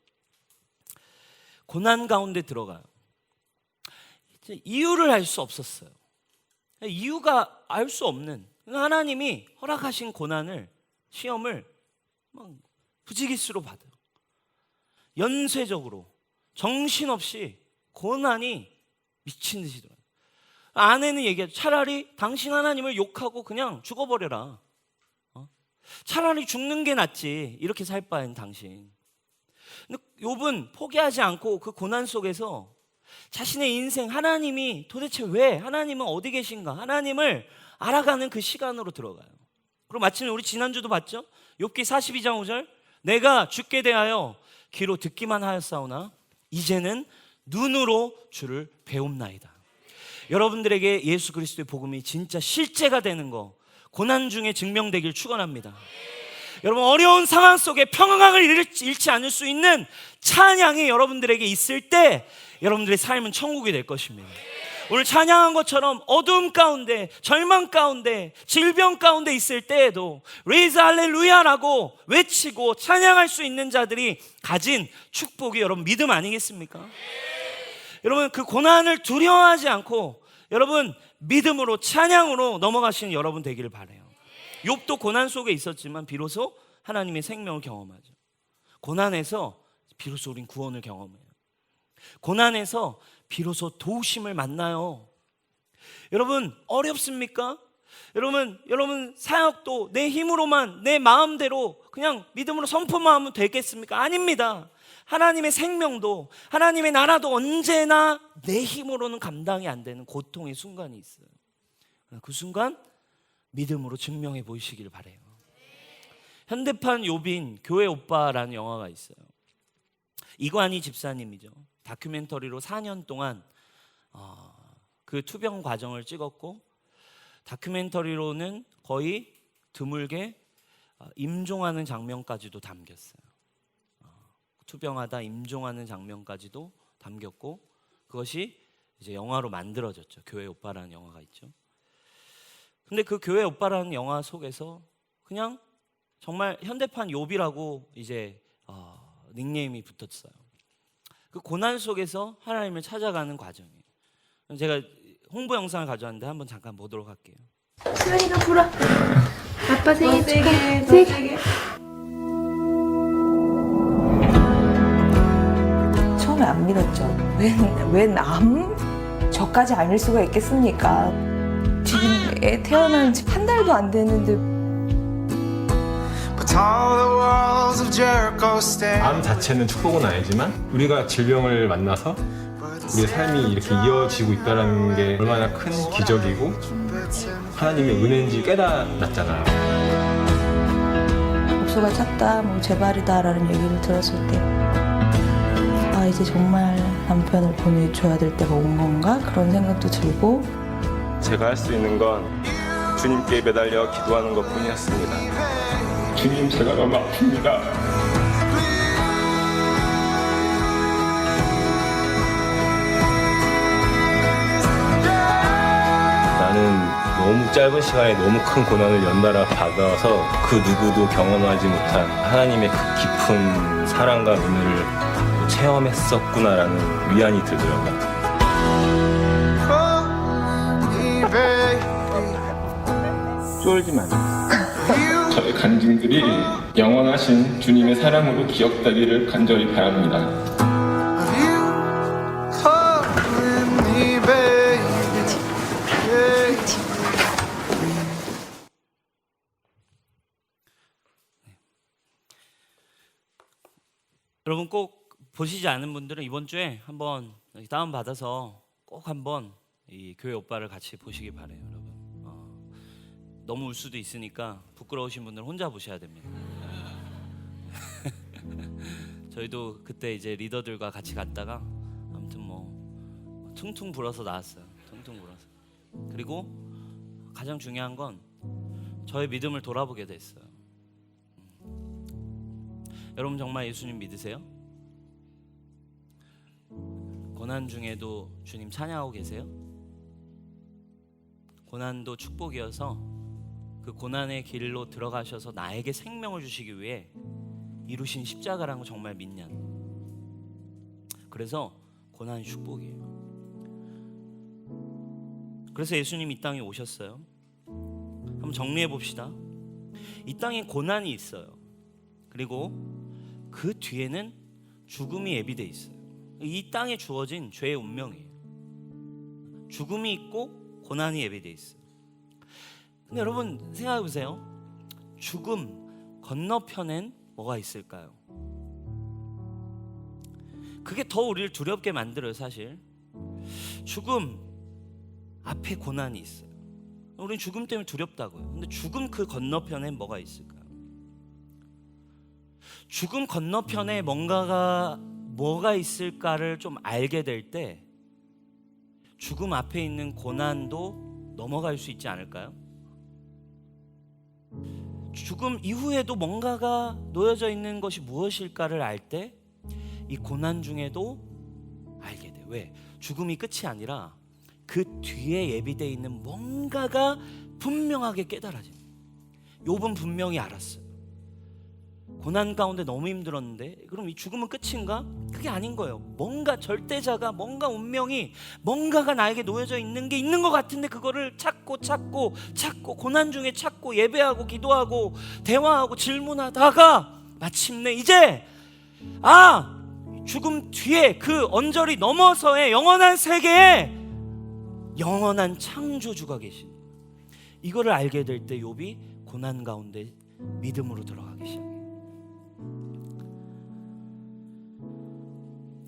고난 가운데 들어가요. 이유를 알 수 없었어요. 이유가 알 수 없는, 하나님이 허락하신 고난을, 시험을 막 부지기수로 받아요. 연쇄적으로 정신없이 고난이 미친 듯이 들어요. 아내는 얘기하죠. 차라리 당신 하나님을 욕하고 그냥 죽어버려라. 차라리 죽는 게 낫지, 이렇게 살 바엔 당신. 근데 욥은 포기하지 않고 그 고난 속에서 자신의 인생, 하나님이 도대체 왜, 하나님은 어디 계신가, 하나님을 알아가는 그 시간으로 들어가요. 그리고 마침내 우리 지난주도 봤죠? 욥기 42장 5절, 내가 주께 대하여 귀로 듣기만 하였사오나 이제는 눈으로 주를 배움나이다. 여러분들에게 예수 그리스도의 복음이 진짜 실제가 되는 거, 고난 중에 증명되길 축원합니다. 여러분, 어려운 상황 속에 평강을 잃지 않을 수 있는 찬양이 여러분들에게 있을 때 여러분들의 삶은 천국이 될 것입니다. 오늘 찬양한 것처럼 어두움 가운데, 절망 가운데, 질병 가운데 있을 때에도 레이즈 할렐루야라고 외치고 찬양할 수 있는 자들이 가진 축복이 여러분 믿음 아니겠습니까? 여러분, 그 고난을 두려워하지 않고 여러분 믿음으로, 찬양으로 넘어가시는 여러분 되기를 바라요. 욥도 고난 속에 있었지만 비로소 하나님의 생명을 경험하죠. 고난에서 비로소 우린 구원을 경험해요. 고난에서 비로소 도우심을 만나요. 여러분, 어렵습니까? 여러분 사역도 내 힘으로만, 내 마음대로 그냥 믿음으로 선포만 하면 되겠습니까? 아닙니다. 하나님의 생명도, 하나님의 나라도 언제나 내 힘으로는 감당이 안 되는 고통의 순간이 있어요. 그 순간 믿음으로 증명해 보이시기를 바라요. 현대판 욥인 교회 오빠라는 영화가 있어요. 이관희 집사님이죠. 다큐멘터리로 4년 동안 그 투병 과정을 찍었고, 다큐멘터리로는 거의 드물게 임종하는 장면까지도 담겼어요. 투병하다 임종하는 장면까지도 담겼고, 그것이 이제 영화로 만들어졌죠. 교회 오빠라는 영화가 있죠. 근데 그 교회 오빠라는 영화 속에서 그냥 정말 현대판 욥이라고 이제 닉네임이 붙었어요. 그 고난 속에서 하나님을 찾아가는 과정이에요. 제가 홍보 영상을 가져왔는데 한번 잠깐 보도록 할게요. 수연이가 불어. 아빠 생일 축하해. 세게. 처음에 안 믿었죠. 웬 저까지 아닐 수가 있겠습니까? 지금 애 태어난 지 한 달도 안 됐는데 암 자체는 축복은 아니지만 우리가 질병을 만나서 우리의 삶이 이렇게 이어지고 있다는 게 얼마나 큰 기적이고 하나님의 은혜인지 깨달았잖아요. 목소가 찼다, 뭐 재발이다라는 얘기를 들었을 때 아, 이제 정말 남편을 보내줘야 될 때가 온 건가? 그런 생각도 들고 제가 할 수 있는 건 주님께 매달려 기도하는 것뿐이었습니다. 주님, 제가 너무 아픕니다. 나는 너무 짧은 시간에 너무 큰 고난을 연달아 받아서 그 누구도 경험하지 못한 하나님의 그 깊은 사랑과 은혜를 체험했었구나라는 위안이 들더라고요. 쫄지 마세요. 저의 간증들이 영원하신 주님의 사랑으로 기억되기를 간절히 바랍니다. 여러분 꼭 보시지 않은 분들은 이번 주에 한번 다운 받아서 꼭 한번 이 교회 오빠를 같이 보시기 바래요, 여러분. 너무 울 수도 있으니까 부끄러우신 분들은 혼자 보셔야 됩니다. 저희도 그때 이제 리더들과 같이 갔다가 아무튼 뭐 퉁퉁 불어서 나왔어요. 퉁퉁 불어서. 그리고 가장 중요한 건 저의 믿음을 돌아보게 됐어요. 여러분 정말 예수님 믿으세요? 고난 중에도 주님 찬양하고 계세요? 고난도 축복이어서 그 고난의 길로 들어가셔서 나에게 생명을 주시기 위해 이루신 십자가라는 거 정말 믿냐? 그래서 고난이 축복이에요. 그래서 예수님 이 땅에 오셨어요. 한번 정리해 봅시다. 이 땅에 고난이 있어요. 그리고 그 뒤에는 죽음이 예비돼 있어요. 이 땅에 주어진 죄의 운명이에요. 죽음이 있고 고난이 예비돼 있어요. 근데 여러분 생각해 보세요. 죽음 건너편엔 뭐가 있을까요? 그게 더 우리를 두렵게 만들어요, 사실. 죽음 앞에 고난이 있어요. 우리는 죽음 때문에 두렵다고요. 근데 죽음 그 건너편엔 뭐가 있을까요? 죽음 건너편에 뭐가 있을까를 좀 알게 될 때 죽음 앞에 있는 고난도 넘어갈 수 있지 않을까요? 죽음 이후에도 뭔가가 놓여져 있는 것이 무엇일까를 알 때 이 고난 중에도 알게 돼요. 왜? 죽음이 끝이 아니라 그 뒤에 예비되어 있는 뭔가가 분명하게 깨달아집니다. 욥은 분명히 알았어요. 고난 가운데 너무 힘들었는데 그럼 이 죽음은 끝인가? 그게 아닌 거예요. 뭔가 절대자가 뭔가 운명이 뭔가가 나에게 놓여져 있는 게 있는 것 같은데 그거를 찾고 고난 중에 찾고 예배하고 기도하고 대화하고 질문하다가 마침내 이제 죽음 뒤에 그 언저리 넘어서의 영원한 세계에 영원한 창조주가 계신 거예요. 이거를 알게 될 때 욥이 고난 가운데 믿음으로 들어가기 시작해요.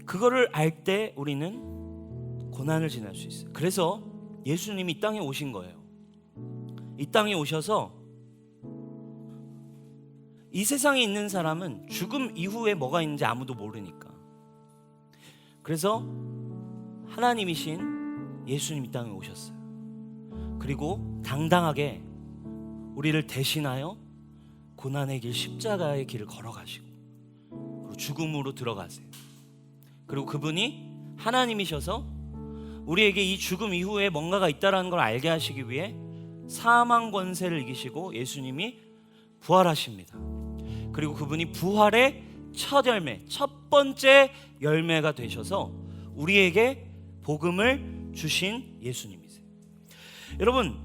그거를 알 때 우리는 고난을 지날 수 있어요. 그래서 예수님이 이 땅에 오신 거예요. 이 땅에 오셔서 이 세상에 있는 사람은 죽음 이후에 뭐가 있는지 아무도 모르니까. 그래서 하나님이신 예수님 이 땅에 오셨어요. 그리고 당당하게 우리를 대신하여 고난의 길, 십자가의 길을 걸어가시고 그리고 죽음으로 들어가세요. 그리고 그분이 하나님이셔서 우리에게 이 죽음 이후에 뭔가가 있다는 걸 알게 하시기 위해 사망 권세를 이기시고 예수님이 부활하십니다. 그리고 그분이 부활의 첫 열매, 첫 번째 열매가 되셔서 우리에게 복음을 주신 예수님이세요. 여러분,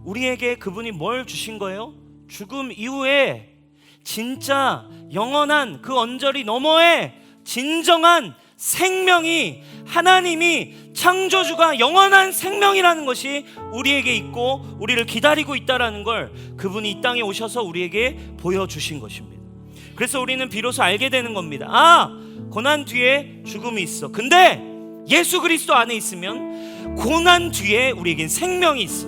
우리에게 그분이 뭘 주신 거예요? 죽음 이후에 진짜 영원한 그 언저리 너머에 진정한 생명이, 하나님이 창조주가 영원한 생명이라는 것이 우리에게 있고 우리를 기다리고 있다라는 걸 그분이 이 땅에 오셔서 우리에게 보여주신 것입니다. 그래서 우리는 비로소 알게 되는 겁니다. 아, 고난 뒤에 죽음이 있어. 근데 예수 그리스도 안에 있으면 고난 뒤에 우리에겐 생명이 있어.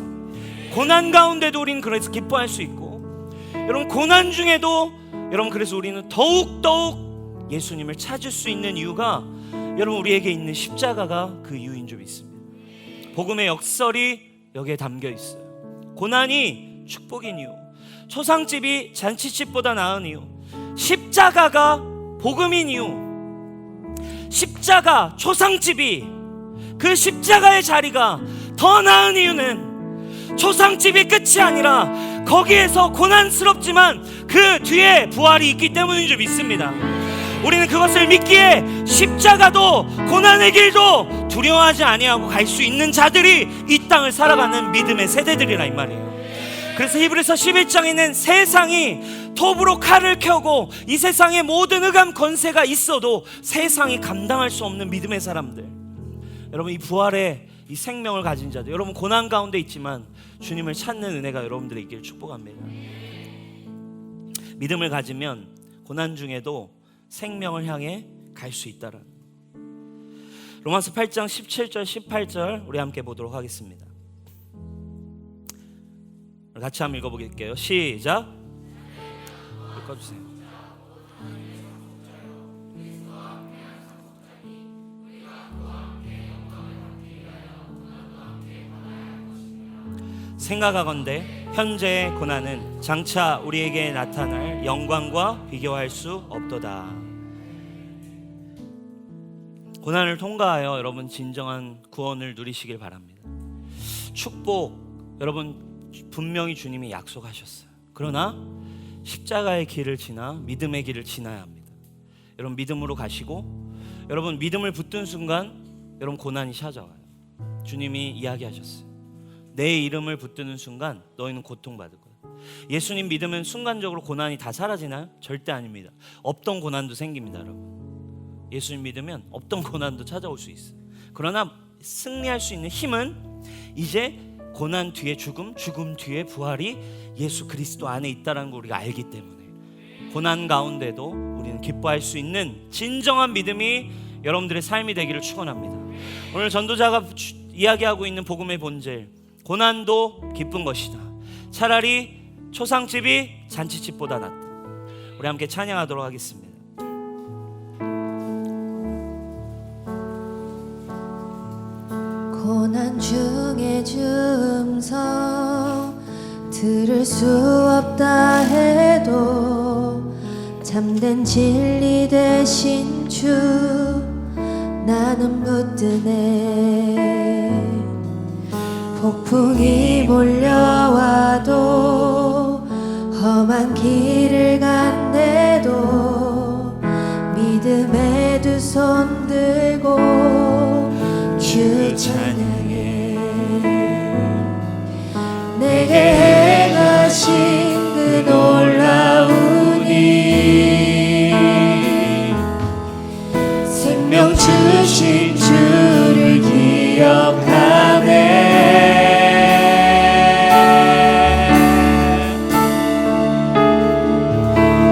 고난 가운데도 우리는 그래서 기뻐할 수 있고, 여러분 고난 중에도 여러분 그래서 우리는 더욱 예수님을 찾을 수 있는 이유가 여러분 우리에게 있는 십자가가 그 이유인 줄 믿습니다. 복음의 역설이 여기에 담겨 있어요. 고난이 축복인 이유, 초상집이 잔치집보다 나은 이유, 십자가가 복음인 이유, 십자가 초상집이 그 십자가의 자리가 더 나은 이유는 초상집이 끝이 아니라 거기에서 고난스럽지만 그 뒤에 부활이 있기 때문인 줄 믿습니다. 우리는 그것을 믿기에 십자가도 고난의 길도 두려워하지 아니하고 갈 수 있는 자들이 이 땅을 살아가는 믿음의 세대들이라 이 말이에요. 그래서 히브리서 11장에는 세상이 톱으로 칼을 켜고 이 세상에 모든 흑암 권세가 있어도 세상이 감당할 수 없는 믿음의 사람들, 여러분 이 부활의 이 생명을 가진 자들, 여러분 고난 가운데 있지만 주님을 찾는 은혜가 여러분들의 있기를 축복합니다. 믿음을 가지면 고난 중에도 생명을 향해 갈 수 있다라는, 로마서 8장 17절 18절 우리 함께 보도록 하겠습니다. 같이 한번 읽어보겠게요. 시작. 읽어주세요. 생각하건대 현재의 고난은 장차 우리에게 나타날 영광과 비교할 수 없도다. 고난을 통과하여 여러분 진정한 구원을 누리시길 바랍니다. 축복, 여러분 분명히 주님이 약속하셨어요. 그러나 십자가의 길을 지나 믿음의 길을 지나야 합니다. 여러분 믿음으로 가시고, 여러분 믿음을 붙든 순간 여러분 고난이 찾아와요. 주님이 이야기하셨어요. 내 이름을 붙드는 순간 너희는 고통받을 거야. 예수님 믿으면 순간적으로 고난이 다 사라지나요? 절대 아닙니다. 없던 고난도 생깁니다, 여러분. 예수님 믿으면 없던 고난도 찾아올 수 있어요. 그러나 승리할 수 있는 힘은 이제 고난 뒤에 죽음, 죽음 뒤에 부활이 예수 그리스도 안에 있다는 걸 우리가 알기 때문에 고난 가운데도 우리는 기뻐할 수 있는 진정한 믿음이 여러분들의 삶이 되기를 축원합니다. 오늘 전도자가 이야기하고 있는 복음의 본질, 고난도 기쁜 것이다. 차라리 초상집이 잔치집보다 낫다. 우리 함께 찬양하도록 하겠습니다. 고난 중에 음성 들을 수 없다 해도 참된 진리 대신 주 나는 붙드네. 폭풍이 몰려와도 험한 길을 간대도 믿음에 두 손 들고 주 찬양해. 내게 행하신 그 놀라운 일, 생명 주신 주를 기억하네.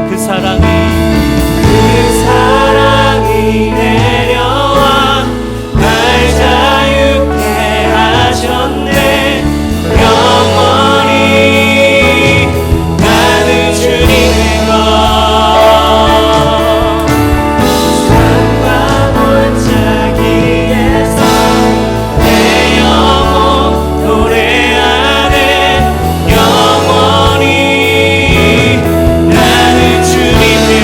그 사랑이 내려와 날 자유케 하셨네. 영원히 나는 주님의 것, 삶과 골짜기에서 내 영혼 노래하네. 영원히 나는 주님의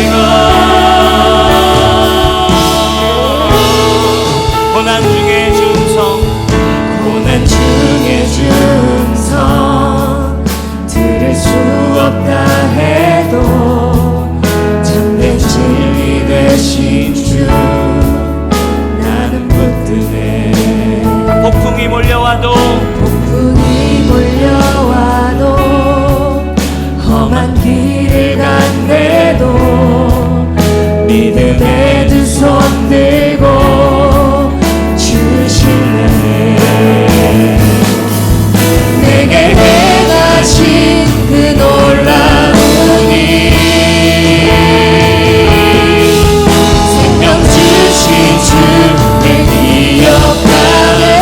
몰려와도 폭풍이 몰려와도 험한 길을 간대도 믿음의 두 손 들고 주실래. 내게 행하신 그 놀라운 일 생명 주신 주를 기억하네.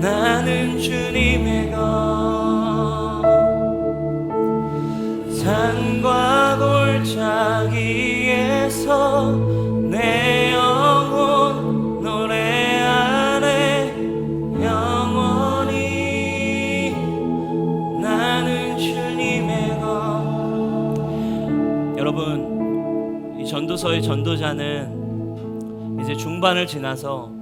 나는 주님의 것 산과 골짜기에서 내 영혼 노래하네 영원히 나는 주님의 것. 여러분, 이 전도서의 전도자는 이제 중반을 지나서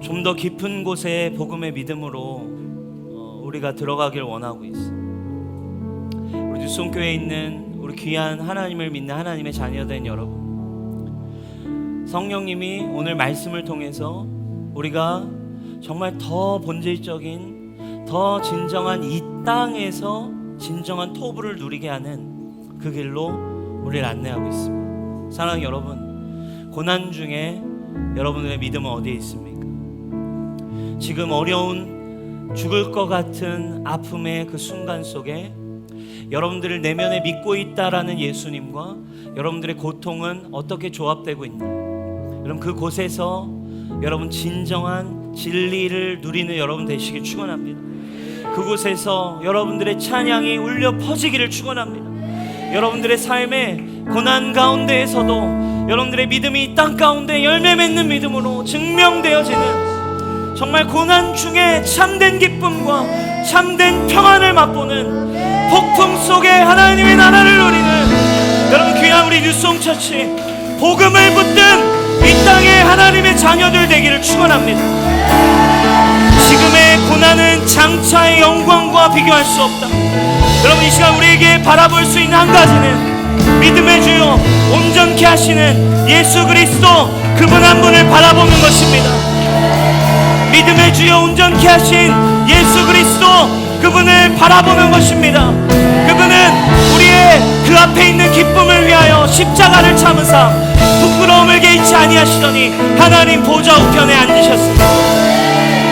좀 더 깊은 곳에 복음의 믿음으로 우리가 들어가길 원하고 있어. 우리 뉴스홈교회에 있는 우리 귀한 하나님을 믿는 하나님의 자녀된 여러분, 성령님이 오늘 말씀을 통해서 우리가 정말 더 본질적인, 더 진정한 이 땅에서 진정한 토부를 누리게 하는 그 길로 우리를 안내하고 있습니다. 사랑하는 여러분, 고난 중에 여러분들의 믿음은 어디에 있습니까? 지금 어려운 죽을 것 같은 아픔의 그 순간 속에 여러분들을 내면에 믿고 있다라는 예수님과 여러분들의 고통은 어떻게 조합되고 있나? 여러분 그곳에서 여러분 진정한 진리를 누리는 여러분 되시길 축원합니다. 그곳에서 여러분들의 찬양이 울려 퍼지기를 축원합니다. 여러분들의 삶의 고난 가운데에서도 여러분들의 믿음이 이 땅 가운데 열매 맺는 믿음으로 증명되어지는 정말 고난 중에 참된 기쁨과 참된 평안을 맛보는 폭풍 속에 하나님의 나라를 누리는 여러분 귀한 우리 뉴송처치 복음을 붙든 이 땅의 하나님의 자녀들 되기를 축원합니다. 지금의 고난은 장차의 영광과 비교할 수 없다. 여러분 이 시간 우리에게 바라볼 수 있는 한 가지는 믿음의 주요 온전케 하시는 예수 그리스도 그분 한 분을 바라보는 것입니다. 믿음의 주요 온전케 하신 예수 그리스도 그분을 바라보는 것입니다. 그분은 우리의 그 앞에 있는 기쁨을 위하여 십자가를 참으사 부끄러움을 개의치 아니하시더니 하나님 보좌 우편에 앉으셨습니다.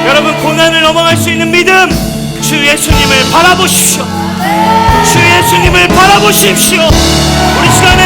여러분 고난을 넘어갈 수 있는 믿음 주 예수님을 바라보십시오. 주 예수님을 바라보십시오. 우리 시간에